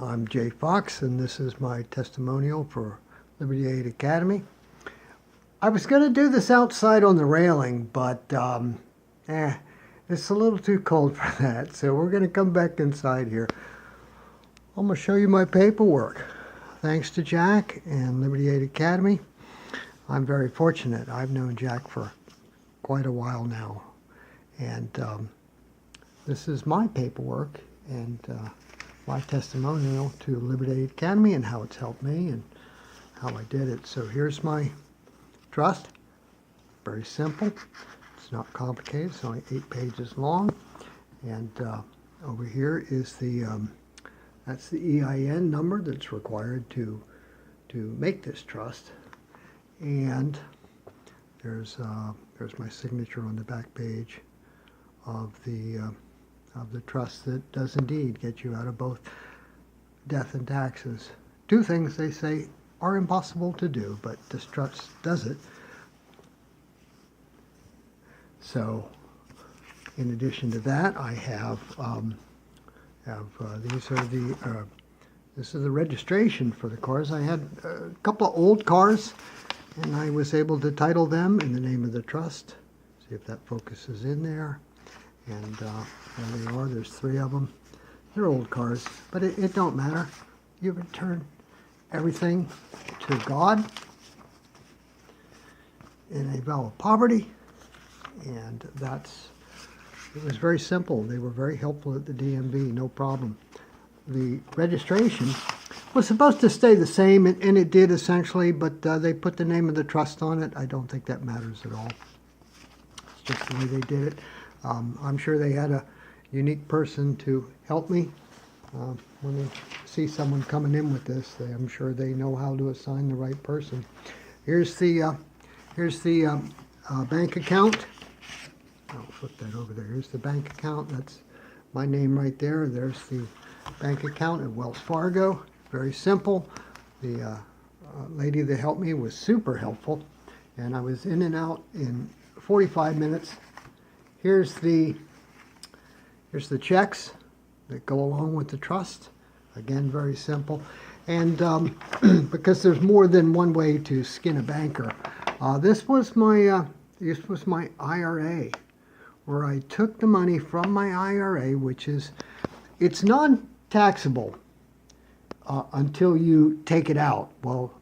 I'm Jay Fox, and this is my testimonial for Liberty Aid Academy. I was going to do this outside on the railing, but it's a little too cold for that, so we're going to come back inside here. I'm going to show you my paperwork. Thanks to Jack and Liberty Aid Academy, I'm very fortunate. I've known Jack for quite a while now, and this is my paperwork and my testimonial to Liberty Aid Academy and how it's helped me and how I did it. So here's my trust. Very simple. It's not complicated. It's only 8 pages long. And over here is the that's the EIN number that's required to make this trust. And there's my signature on the back page of the trust that does indeed get you out of both death and taxes. 2 things they say are impossible to do, but this trust does it. So, in addition to that, I have this is the registration for the cars. I had a couple of old cars, and I was able to title them in the name of the trust. See if that focuses in there. And there they are. There's 3 of them. They're old cars, but it don't matter. You return everything to God in a vow of poverty, and it was very simple. They were very helpful at the DMV, no problem. The registration was supposed to stay the same, and it did essentially, but they put the name of the trust on it. I don't think that matters at all. It's just the way they did it. I'm sure they had a unique person to help me. When they see someone coming in with this, I'm sure they know how to assign the right person. Here's the bank account. I'll flip that over there. Here's the bank account. That's my name right there. There's the bank account at Wells Fargo. Very simple. The lady that helped me was super helpful, and I was in and out in 45 minutes. Here's the checks that go along with the trust. Again, very simple. And because there's more than one way to skin a banker, this was my IRA, where I took the money from my IRA, it's non-taxable until you take it out. Well,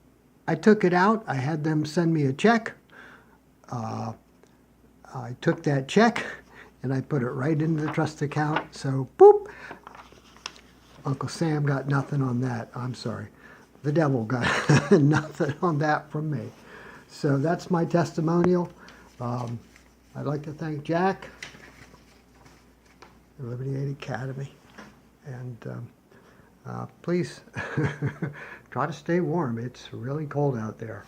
I took it out. I had them send me a check. I took that check and I put it right into the trust account. So, boop, Uncle Sam got nothing on that. I'm sorry. The devil got nothing on that from me. So that's my testimonial. I'd like to thank Jack, the Liberty Aid Academy, and please try to stay warm. It's really cold out there.